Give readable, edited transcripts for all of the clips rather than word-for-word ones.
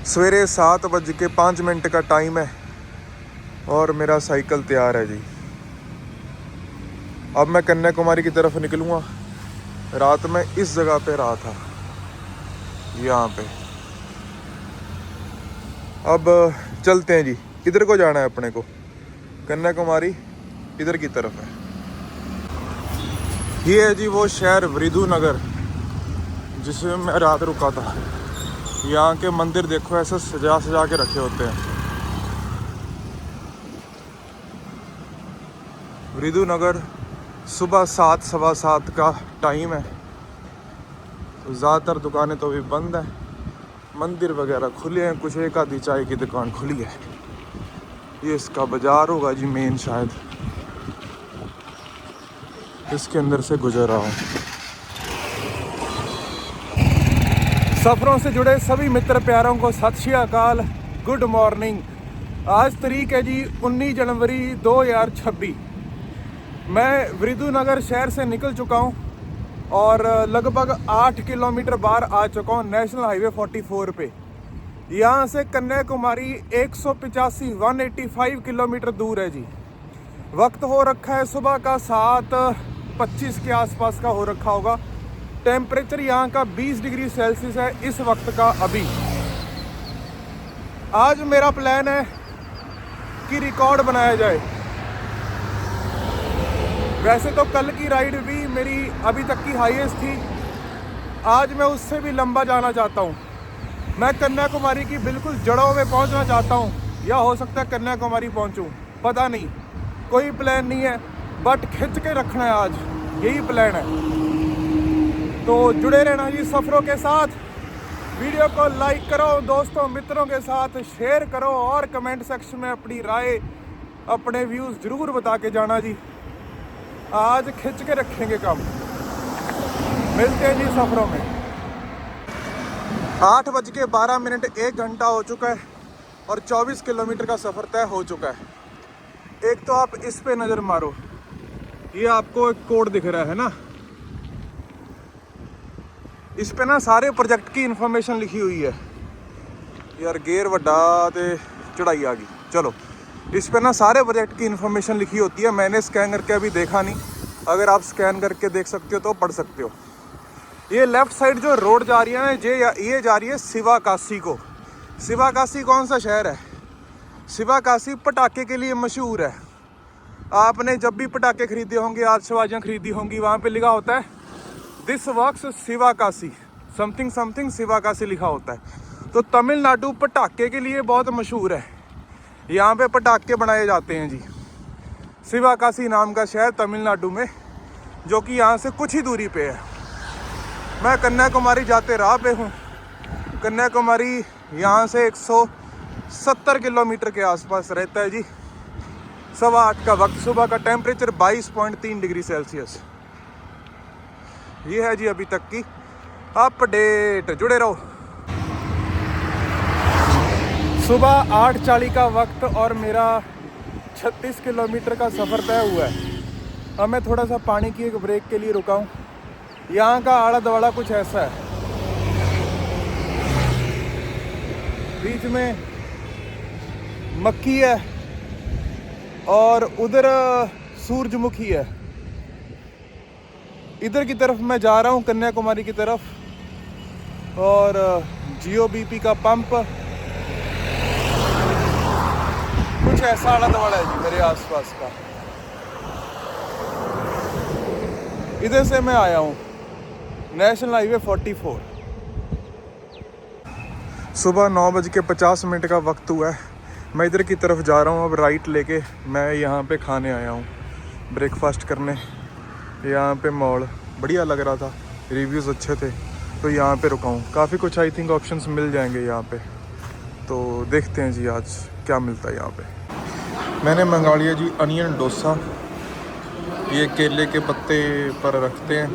सवेरे 7:05 का टाइम है और मेरा साइकिल तैयार है जी। अब मैं कन्याकुमारी की तरफ निकलूँगा। रात में इस जगह पे रहा था, यहाँ पे। अब चलते हैं जी। इधर को जाना है अपने को, कन्याकुमारी इधर की तरफ है। ये है जी वो शहर विदुनगर जिसमें मैं रात रुका था। यहाँ के मंदिर देखो, ऐसे सजा सजा के रखे होते हैं। विदुनगर सुबह 7, सवा 7 का टाइम है। तो ज़्यादातर दुकानें तो अभी बंद हैं, मंदिर वगैरह खुले हैं, कुछ एक आधी चाय की दुकान खुली है। ये इसका बाज़ार होगा जी मेन, शायद इसके अंदर से गुजर रहा हूँ। सफ़रों से जुड़े सभी मित्र प्यारों को सत श्री अकाल, गुड मॉर्निंग। आज तारीख है जी 19 जनवरी 2026। मैं विदुनगर शहर से निकल चुका हूँ और लगभग 8 किलोमीटर बाहर आ चुका हूँ नेशनल हाईवे 44 पे। यहाँ से कन्याकुमारी 185 किलोमीटर दूर है जी। वक्त हो रखा है सुबह का 7:25 के आसपास का हो रखा होगा। टेम्परेचर यहाँ का 20 डिग्री सेल्सियस है इस वक्त का अभी। आज मेरा प्लान है कि रिकॉर्ड बनाया जाए। वैसे तो कल की राइड भी मेरी अभी तक की हाईएस्ट थी, आज मैं उससे भी लंबा जाना चाहता हूँ। मैं कन्याकुमारी की बिल्कुल जड़ों में पहुँचना चाहता हूँ, या हो सकता है कन्याकुमारी पहुँचूँ, पता नहीं, कोई प्लान नहीं है, बट खिंच के रखना है आज, यही प्लान है। तो जुड़े रहना जी सफ़रों के साथ। वीडियो को लाइक करो, दोस्तों मित्रों के साथ शेयर करो और कमेंट सेक्शन में अपनी राय, अपने व्यूज़ ज़रूर बता के जाना जी। आज खिंच के रखेंगे काम। मिलते हैं जी सफ़रों में। 8:12, 1 घंटा हो चुका है और 24 किलोमीटर का सफ़र तय हो चुका है। एक तो आप इस पे नज़र मारो, ये आपको एक कोड दिख रहा है ना, इस पे ना सारे प्रोजेक्ट की इन्फॉर्मेशन लिखी हुई है। यार गेयर वड्डा ते चढ़ाई आ गई। चलो, इस पे ना सारे प्रोजेक्ट की इन्फॉर्मेशन लिखी होती है। मैंने स्कैन करके अभी देखा नहीं, अगर आप स्कैन करके देख सकते हो तो पढ़ सकते हो। ये लेफ़्ट साइड जो रोड जा रही है ना, ये जा रही है शिवाकाशी को। शिवाकाशी कौन सा शहर है? शिवाकाशी पटाखे के लिए मशहूर है। आपने जब भी पटाखे खरीदे होंगे, आतिशबाजियाँ खरीदी होंगी, वहाँ पे लिखा होता है this works Sivakasi, something something Sivakasi लिखा होता है। तो तमिलनाडु पटाखे के लिए बहुत मशहूर है। यहाँ पे पटाखे बनाए जाते हैं जी। शिवाकाशी नाम का शहर तमिलनाडु में, जो कि यहाँ से कुछ ही दूरी पे है। मैं कन्याकुमारी जाते राह पे हूँ। कन्याकुमारी यहाँ से 170 किलोमीटर के आसपास रहता है जी। 7:15 का वक्त, सुबह का टेम्परेचर 22.3 डिग्री सेल्सियस। ये है जी अभी तक की अपडेट, जुड़े रहो। सुबह 8:40 का वक्त और मेरा 36 किलोमीटर का सफ़र तय हुआ है। अब मैं थोड़ा सा पानी की एक ब्रेक के लिए रुका हूँ। यहाँ का आड़ा दवाड़ा कुछ ऐसा है, बीच में मक्की है और उधर सूरजमुखी है। इधर की तरफ मैं जा रहा हूँ, कन्याकुमारी की तरफ, और GOBP का पंप कुछ ऐसा आड़ा दवाड़ा है जी मेरे आसपास का। इधर से मैं आया हूँ नेशनल हाईवे 44। सुबह 9:50 का वक्त हुआ है। मैं इधर की तरफ जा रहा हूँ। अब राइट लेके मैं यहाँ पे खाने आया हूँ, ब्रेकफास्ट करने। यहाँ पे मॉल बढ़िया लग रहा था, रिव्यूज़ अच्छे थे, तो यहाँ पे रुका हूँ। काफ़ी कुछ आई थिंक ऑप्शंस मिल जाएंगे यहाँ पे, तो देखते हैं जी आज क्या मिलता है यहाँ पे। मैंने मंगा लिया जी अनियन डोसा। ये केले के पत्ते पर रखते हैं।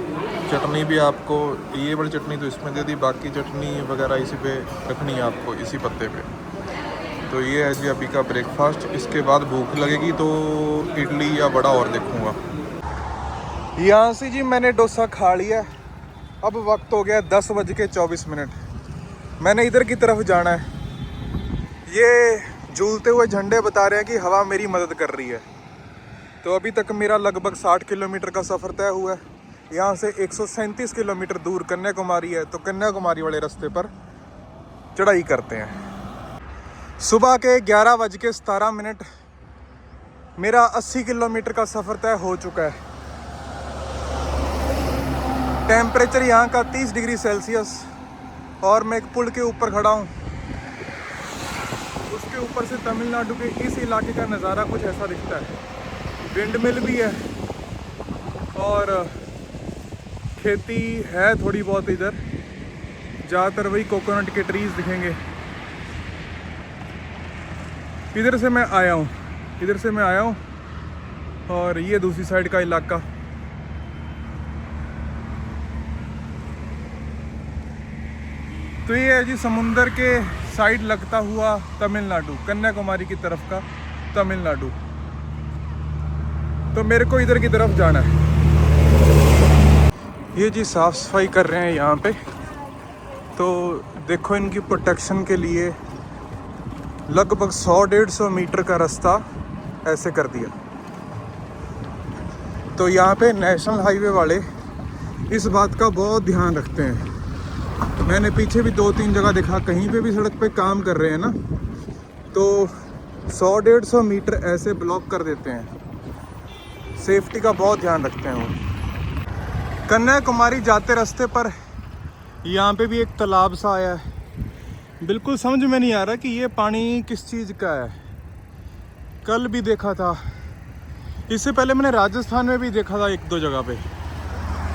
चटनी भी आपको, ये वाली चटनी तो इसमें दे दी, बाकी चटनी वगैरह इसी पे रखनी है आपको, इसी पत्ते पे। तो ये है जी अभी का ब्रेकफास्ट। इसके बाद भूख लगेगी तो इडली या वड़ा और देखूँगा। यहाँ से जी मैंने डोसा खा लिया। अब वक्त हो गया 10:24। मैंने इधर की तरफ जाना है। ये झूलते हुए झंडे बता रहे हैं कि हवा मेरी मदद कर रही है। तो अभी तक मेरा लगभग 60 किलोमीटर का सफ़र तय हुआ है। यहाँ से 137 किलोमीटर दूर कन्याकुमारी है, तो कन्याकुमारी वाले रास्ते पर चढ़ाई करते हैं। सुबह के 11:17 मेरा 80 किलोमीटर का सफ़र तय हो चुका है। टेम्परेचर यहाँ का 30 डिग्री सेल्सियस, और मैं एक पुल के ऊपर खड़ा हूँ। उसके ऊपर से तमिलनाडु के इस इलाके का नज़ारा कुछ ऐसा दिखता है। विंड मिल भी है और खेती है थोड़ी बहुत इधर, ज़्यादातर वही कोकोनट के ट्रीज दिखेंगे। इधर से मैं आया हूँ और ये दूसरी साइड का इलाका। तो ये है जी समुंदर के साइड लगता हुआ तमिलनाडु, कन्याकुमारी की तरफ का तमिलनाडु। तो मेरे को इधर की तरफ जाना है। ये जी साफ़ सफाई कर रहे हैं यहाँ पे। तो देखो इनकी प्रोटेक्शन के लिए लगभग 100-150 मीटर का रास्ता ऐसे कर दिया। तो यहाँ पे नेशनल हाईवे वाले इस बात का बहुत ध्यान रखते हैं। मैंने पीछे भी 2-3 जगह देखा, कहीं पे भी सड़क पे काम कर रहे हैं ना, तो 100-150 मीटर ऐसे ब्लॉक कर देते हैं। सेफ्टी का बहुत ध्यान रखते हैं वो। कन्याकुमारी जाते रास्ते पर यहाँ पे भी एक तालाब सा आया है। बिल्कुल समझ में नहीं आ रहा कि ये पानी किस चीज़ का है। कल भी देखा था, इससे पहले मैंने राजस्थान में भी देखा था 1-2 जगह पे।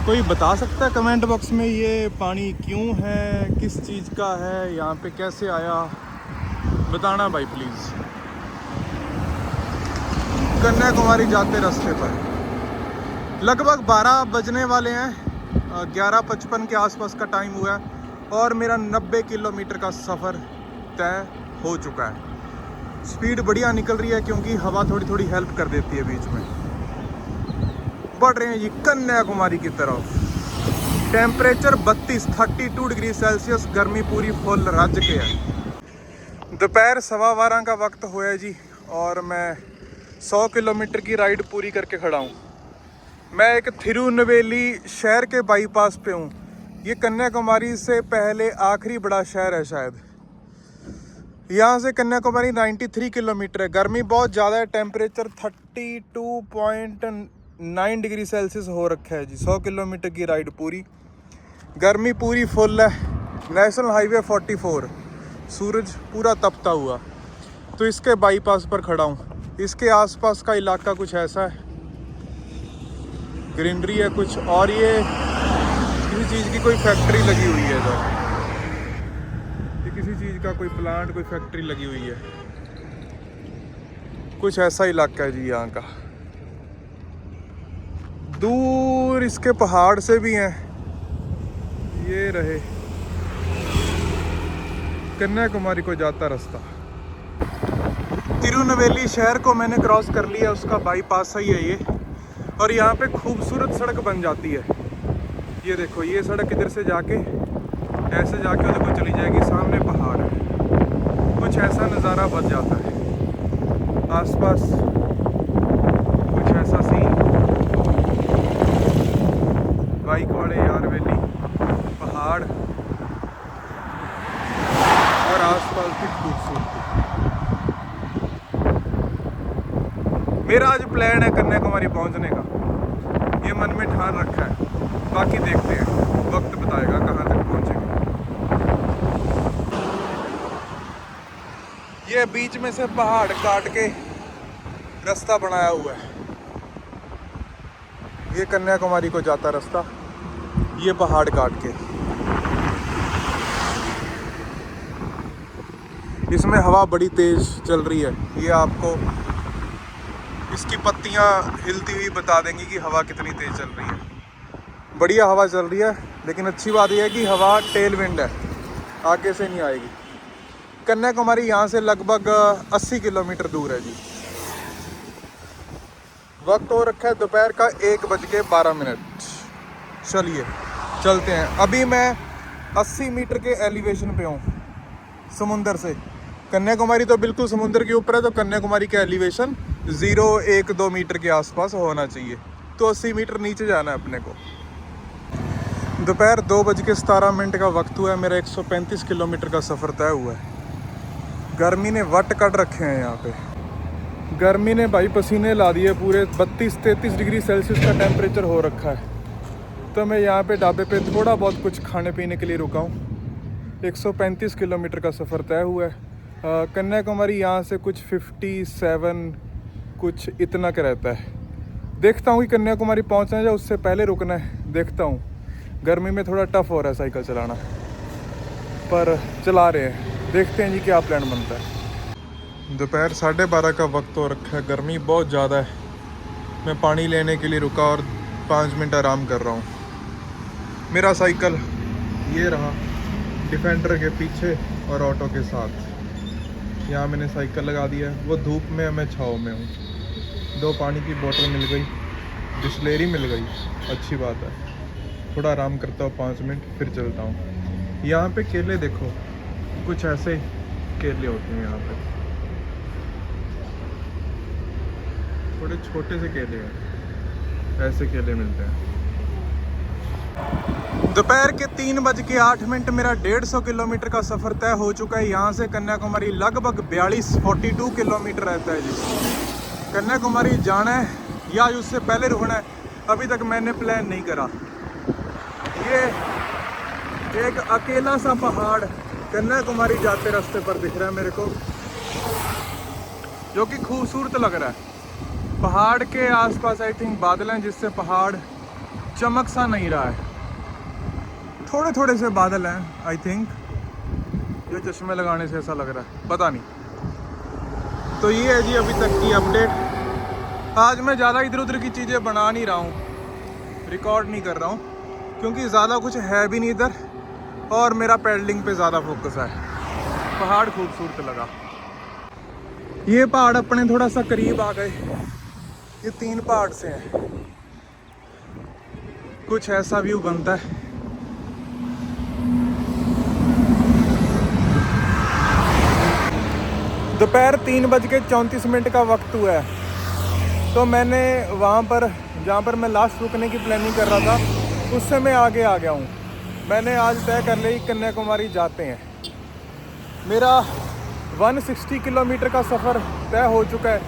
कोई बता सकता है कमेंट बॉक्स में ये पानी क्यों है, किस चीज़ का है, यहाँ पे कैसे आया, बताना भाई प्लीज़। कन्याकुमारी जाते रास्ते पर लगभग 12 बजने वाले हैं, 11:55 के आसपास का टाइम हुआ है और मेरा 90 किलोमीटर का सफ़र तय हो चुका है। स्पीड बढ़िया निकल रही है क्योंकि हवा थोड़ी थोड़ी हेल्प कर देती है बीच में। बढ़ रहे हैं जी कन्याकुमारी की तरफ। टेम्परेचर 32 डिग्री सेल्सियस, गर्मी पूरी फुल राज्य के है। दोपहर 12:15 का वक्त हुआ है जी, और मैं 100 किलोमीटर की राइड पूरी करके खड़ा हूँ। मैं एक थिरुनेलवेली शहर के बाईपास पे हूँ। ये कन्याकुमारी से पहले आखिरी बड़ा शहर है शायद। यहाँ से कन्याकुमारी 93 किलोमीटर है। गर्मी बहुत ज़्यादा है, टेम्परेचर 32.9 डिग्री सेल्सियस हो रखा है जी। 100 किलोमीटर की राइड पूरी, गर्मी पूरी फुल है। नेशनल हाईवे 44, सूरज पूरा तपता हुआ। तो इसके बाईपास पर खड़ा हूँ। इसके आसपास का इलाका कुछ ऐसा है, ग्रीनरी है कुछ, और ये किसी चीज़ की कोई फैक्ट्री लगी हुई है इधर। ये किसी चीज़ का कोई प्लांट, कोई फैक्ट्री लगी हुई है। कुछ ऐसा इलाका है जी यहाँ का। दूर इसके पहाड़ से भी हैं। ये रहे कन्याकुमारी को जाता रास्ता। तिरुनेलवेली शहर को मैंने क्रॉस कर लिया, उसका बाईपास ही है ये। और यहाँ पे खूबसूरत सड़क बन जाती है। ये देखो, ये सड़क इधर से जाके ऐसे जाके उधर को चली जाएगी, सामने पहाड़ है। कुछ ऐसा नज़ारा बन जाता है। आसपास कुछ ऐसा सीन, बाइक वाले यार वैली, पहाड़ और आसपास की खूबसूरती। मेरा आज प्लान है कन्याकुमारी पहुंचने का, ये मन में ठान रखा है। बाकी देखते हैं, वक्त बताएगा कहाँ तक पहुंचेंगे। ये बीच में से पहाड़ काट के रास्ता बनाया हुआ है। ये कन्याकुमारी को जाता रास्ता, ये पहाड़ काट के। इसमें हवा बड़ी तेज चल रही है। ये आपको इसकी पत्तियां हिलती हुई बता देंगी कि हवा कितनी तेज चल रही है। बढ़िया हवा चल रही है, लेकिन अच्छी बात यह है कि हवा टेल विंड है, आगे से नहीं आएगी। कन्याकुमारी यहाँ से लगभग 80 किलोमीटर दूर है जी। वक्त हो रखा है दोपहर का 1:12। चलिए चलते हैं। अभी मैं 80 मीटर के एलिवेशन पे हूँ समुंदर से। कन्याकुमारी तो बिल्कुल समुद्र के ऊपर है, तो कन्याकुमारी का एलिवेशन 0-1-2 मीटर के आसपास होना चाहिए। तो 80 मीटर नीचे जाना है अपने को। दोपहर 2:17 का वक्त हुआ है। मेरा 135 किलोमीटर का सफ़र तय हुआ है। गर्मी ने वट कट रखे हैं यहाँ पे। गर्मी ने भाई पसीने ला दिए पूरे। 32-33 डिग्री सेल्सियस का टेम्परेचर हो रखा है। तो मैं यहाँ पे ढाबे पे थोड़ा बहुत कुछ खाने पीने के लिए रुका हूँ। 135 किलोमीटर का सफ़र तय हुआ है। कन्याकुमारी यहाँ से कुछ 57 कुछ इतना का रहता है। देखता हूँ कि कन्याकुमारी पहुँचना है या उससे पहले रुकना है, देखता हूँ। गर्मी में थोड़ा टफ हो रहा है साइकिल चलाना, पर चला रहे हैं। देखते हैं जी क्या प्लान बनता है। दोपहर 12:30 का वक्त हो रखा है। गर्मी बहुत ज़्यादा है। मैं पानी लेने के लिए रुका और 5 मिनट आराम कर रहा हूँ। मेरा साइकिल ये रहा, डिफेंडर के पीछे और ऑटो के साथ। यहाँ मैंने साइकिल लगा दिया है। वो धूप में है, मैं छाँव में हूँ। 2 पानी की बोतल मिल गई, बिस्लेरी मिल गई, अच्छी बात है। थोड़ा आराम करता हूँ 5 मिनट, फिर चलता हूँ। यहाँ पे केले देखो, कुछ ऐसे केले होते हैं यहाँ पे, थोड़े छोटे से केले हैं, ऐसे केले मिलते हैं। दोपहर के 3:08 मेरा 150 किलोमीटर का सफ़र तय हो चुका है। यहाँ से कन्याकुमारी लगभग 42 किलोमीटर रहता है जी। कन्याकुमारी जाना है या उससे पहले रुकना है, अभी तक मैंने प्लान नहीं करा। ये एक अकेला सा पहाड़ कन्याकुमारी जाते रास्ते पर दिख रहा है मेरे को, जो कि खूबसूरत लग रहा है। पहाड़ के आसपास आई थिंक बादल हैं, जिससे पहाड़ चमक सा नहीं रहा है। थोड़े थोड़े से बादल हैं आई थिंक, ये चश्मे लगाने से ऐसा लग रहा है, पता नहीं। तो ये है जी अभी तक की अपडेट। आज मैं ज़्यादा इधर उधर की चीज़ें बना नहीं रहा हूँ, रिकॉर्ड नहीं कर रहा हूँ, क्योंकि ज़्यादा कुछ है भी नहीं इधर और मेरा पैडलिंग पे ज़्यादा फोकस है। पहाड़ खूबसूरत लगा। ये पहाड़ अपने थोड़ा सा करीब आ गए। ये 3 पहाड़ से हैं, कुछ ऐसा व्यू बनता है। दोपहर 3:34 का वक्त हुआ है। तो मैंने वहाँ पर जहाँ पर मैं लास्ट रुकने की प्लानिंग कर रहा था, उससे मैं आगे आ गया हूँ। मैंने आज तय कर लिया कि कन्याकुमारी जाते हैं। मेरा 160 किलोमीटर का सफ़र तय हो चुका है।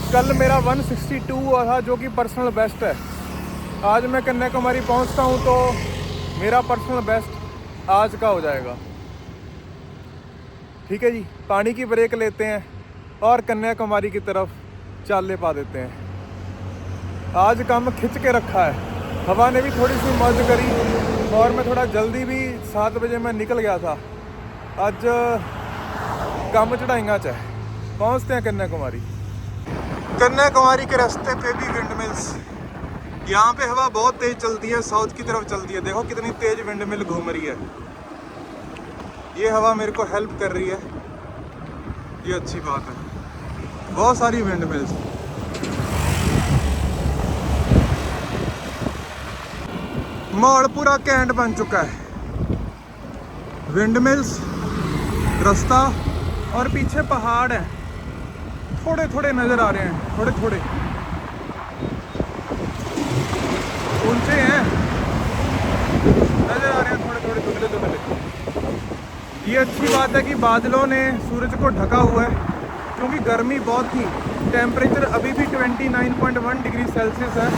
कल मेरा 162 हुआ था, जो कि पर्सनल बेस्ट है। आज मैं कन्याकुमारी पहुँचता हूँ तो मेरा पर्सनल बेस्ट आज का हो जाएगा। ठीक है जी, पानी की ब्रेक लेते हैं और कन्याकुमारी की तरफ चाले पा देते हैं। आज काम खिंच के रखा है। हवा ने भी थोड़ी सी मौज करी और मैं थोड़ा जल्दी भी 7 बजे मैं निकल गया था। आज काम चढ़ाएंगा चाहे। पहुँचते हैं कन्याकुमारी। कन्याकुमारी के रास्ते पे भी विंड मिल्स। यहाँ पे हवा बहुत तेज़ चलती है, साउथ की तरफ चलती है। देखो कितनी तेज़ विंड मिल घूम रही है। ये हवा मेरे को हेल्प कर रही है, ये अच्छी बात है। बहुत सारी विंड मिल्स। माहौल पूरा कैंट बन चुका है। विंड मिल्स, रास्ता और पीछे पहाड़ हैं, थोड़े थोड़े नज़र आ रहे हैं, थोड़े थोड़े ऊंचे हैं, नज़र आ रहे हैं, थोड़े थोड़े दुबले दुबले। ये अच्छी बात है कि बादलों ने सूरज को ढका हुआ है, क्योंकि गर्मी बहुत थी। टेम्परेचर अभी भी 29.1 डिग्री सेल्सियस है,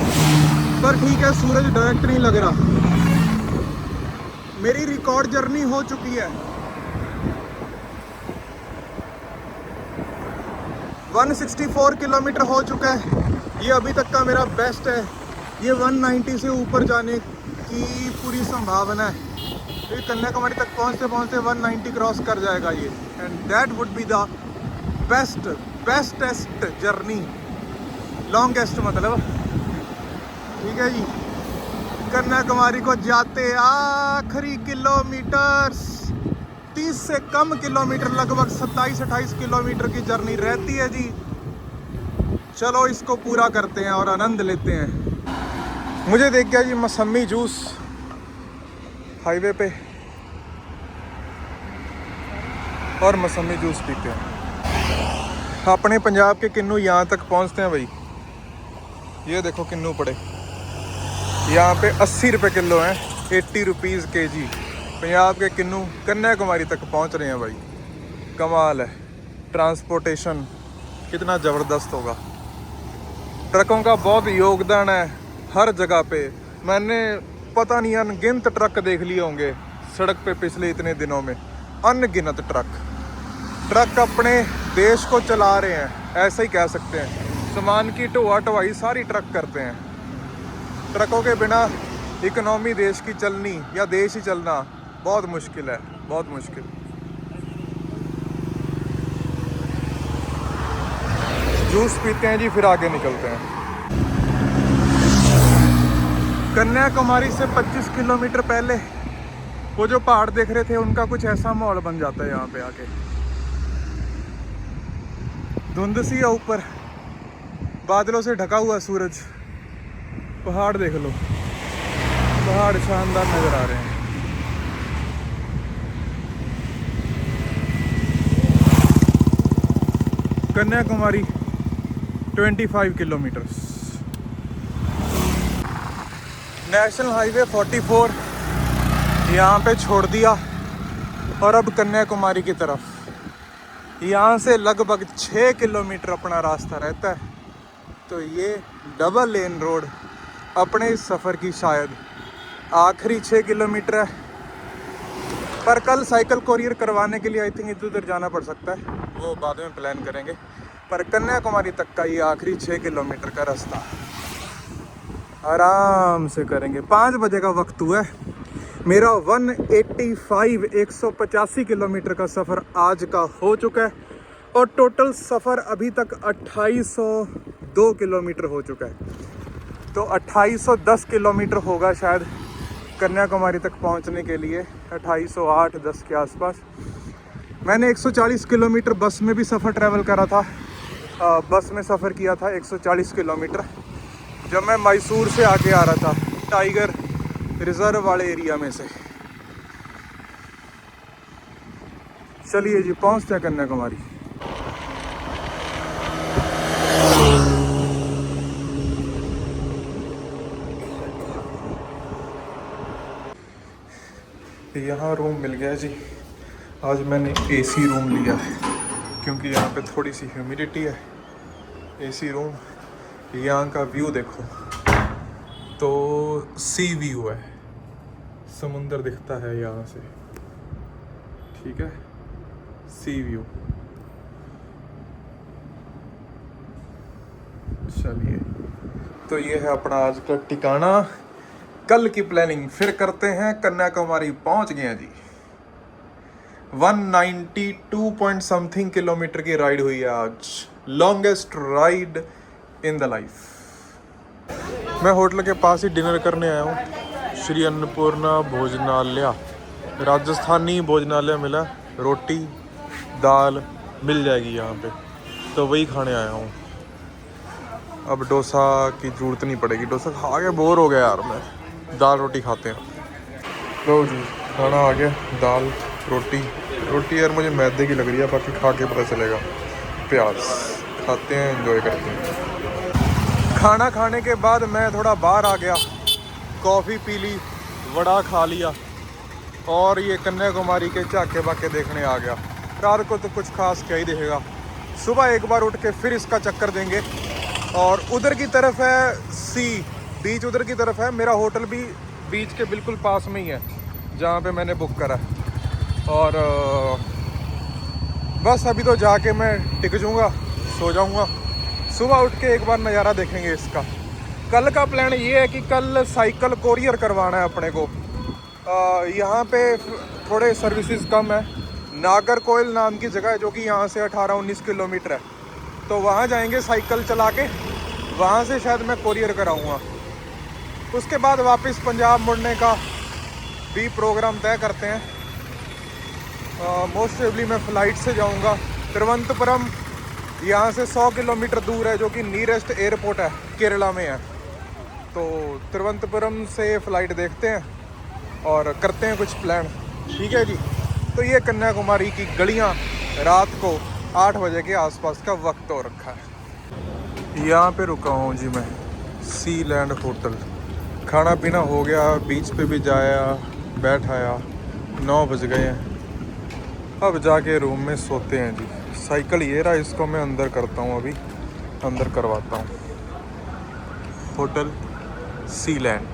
पर ठीक है, सूरज डायरेक्ट नहीं लग रहा। मेरी रिकॉर्ड जर्नी हो चुकी है। 164 किलोमीटर हो चुका है। ये अभी तक का मेरा बेस्ट है। ये 190 से ऊपर जाने की पूरी संभावना है। ये कन्याकुमारी तक पहुँचते पहुँचते 190 क्रॉस कर जाएगा ये, and that would be the bestest journey, longest मतलब। ठीक है जी, कन्याकुमारी को जाते आखिरी किलोमीटर्स 30 से कम किलोमीटर, लगभग 27-28 किलोमीटर की जर्नी रहती है जी। चलो इसको पूरा करते हैं और आनंद लेते हैं। मुझे देख गया जी मौसमी जूस हाईवे पे। और मौसमी जूस पीते हैं। अपने पंजाब के किन्नू यहाँ तक पहुँचते हैं भाई। ये देखो किन्नू पड़े यहाँ पे 80 रुपये किलो हैं, 80 रुपीज़ kg। पंजाब के किन्नू कन्याकुमारी तक पहुँच रहे हैं भाई। कमाल है, ट्रांसपोर्टेशन कितना ज़बरदस्त होगा। ट्रकों का बहुत योगदान है हर जगह पे। मैंने पता नहीं अनगिनत ट्रक देख लिए होंगे सड़क पे पिछले इतने दिनों में, अनगिनत ट्रक अपने देश को चला रहे हैं, ऐसा ही कह सकते हैं। सामान की ढोआ ढुआई सारी ट्रक करते हैं। ट्रकों के बिना इकोनॉमी देश की चलनी या देश ही चलना बहुत मुश्किल है, बहुत मुश्किल। जूस पीते हैं जी, फिर आगे निकलते हैं। कन्याकुमारी से 25 किलोमीटर पहले वो जो पहाड़ देख रहे थे, उनका कुछ ऐसा माहौल बन जाता है यहाँ पे आके। धुंध सी है ऊपर, बादलों से ढका हुआ सूरज, पहाड़ देख लो, पहाड़ शानदार नजर आ रहे हैं। कन्याकुमारी 25 किलोमीटर। नेशनल हाईवे 44 यहाँ पे छोड़ दिया और अब कन्याकुमारी की तरफ। यहाँ से लगभग 6 किलोमीटर अपना रास्ता रहता है। तो ये डबल लेन रोड अपने इस सफ़र की शायद आखिरी 6 किलोमीटर है। पर कल साइकिल कोरियर करवाने के लिए आई थिंक इधर उधर जाना पड़ सकता है, वो बाद में प्लान करेंगे। पर कन्याकुमारी तक का ये आखिरी 6 किलोमीटर का रास्ता आराम से करेंगे। 5 बजे का वक्त हुआ है। मेरा 185 किलोमीटर का सफ़र आज का हो चुका है और टोटल सफ़र अभी तक 2802 किलोमीटर हो चुका है। तो 2810 किलोमीटर होगा शायद कन्याकुमारी तक पहुंचने के लिए, 2808-10 के आसपास। मैंने 140 किलोमीटर बस में भी सफ़र ट्रैवल करा था, बस में सफ़र किया था 140 किलोमीटर, जब मैं मैसूर से आके आ रहा था, टाइगर रिजर्व वाले एरिया में से। चलिए जी, पहुंचते हैं कन्याकुमारी। यहाँ रूम मिल गया जी। आज मैंने एसी रूम लिया है क्योंकि यहाँ पे थोड़ी सी ह्यूमिडिटी है। एसी रूम, यहाँ का व्यू देखो तो सी व्यू है, समुंदर दिखता है यहाँ से, ठीक है, सी व्यू। चलिए, तो ये है अपना आज का ठिकाना। कल की प्लानिंग फिर करते हैं। कन्याकुमारी पहुंच गए हैं जी। 192 पॉइंट समथिंग किलोमीटर की राइड हुई है आज, longest ride in the life. मैं होटल के पास ही डिनर करने आया हूँ, श्री अन्नपूर्णा भोजनालय, राजस्थानी भोजनालय मिला, रोटी दाल मिल जाएगी यहाँ पे, तो वही खाने आया हूँ। अब डोसा की ज़रूरत नहीं पड़ेगी, डोसा खा के बोर हो गया यार मैं, दाल रोटी खाते हैं। लो जी, खाना आ गया, दाल रोटी। रोटी यार मुझे मैदे की लग रही है, बाकी खा के पता चलेगा। प्याज खाते हैं, एंजॉय करते हैं। खाना खाने के बाद मैं थोड़ा बाहर आ गया, कॉफ़ी पी ली, वड़ा खा लिया और ये कन्याकुमारी के झाके बाके देखने आ गया। रात को तो कुछ खास क्या ही देखेगा, सुबह एक बार उठ के फिर इसका चक्कर देंगे। और उधर की तरफ है सी बीच, उधर की तरफ है। मेरा होटल भी बीच के बिल्कुल पास में ही है जहाँ पे मैंने बुक करा। और बस अभी तो जाके मैं टिक जाऊँगा, सो जाऊँगा, सुबह उठ के एक बार नज़ारा देखेंगे इसका। कल का प्लान ये है कि कल साइकिल कोरियर करवाना है अपने को। यहाँ पे थोड़े सर्विसेज कम है। नागरकोइल नाम की जगह है जो कि यहाँ से 18-19 किलोमीटर है, तो वहाँ जाएंगे साइकिल चला के, वहाँ से शायद मैं कोरियर कराऊँगा। उसके बाद वापस पंजाब मुड़ने का भी प्रोग्राम तय करते हैं। मोस्ट प्रोबेबली मैं फ़्लाइट से जाऊँगा। तिरुवनंतपुरम यहाँ से 100 किलोमीटर दूर है, जो कि नियरेस्ट एयरपोर्ट है, केरला में है। तो तिरुवनंतपुरम से फ़्लाइट देखते हैं और करते हैं कुछ प्लान। ठीक है जी, तो ये कन्याकुमारी की गलियाँ रात को 8 बजे के आसपास का वक्त हो रखा है। यहाँ पे रुका हूँ जी मैं, सी लैंड होटल। खाना पीना हो गया, बीच पे भी जाया, बैठ आया। 9 बज गए हैं, अब जाके रूम में सोते हैं जी। साइकिल ये रहा, इसको मैं अंदर करता हूँ, अभी अंदर करवाता हूँ। होटल सी लैंड,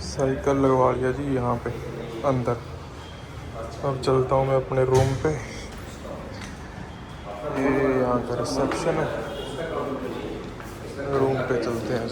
साइकिल लगवा लिया जी यहाँ पे अंदर। अब चलता हूँ मैं अपने रूम पे। ये यहाँ का रिसेप्शन है, रूम पे चलते हैं।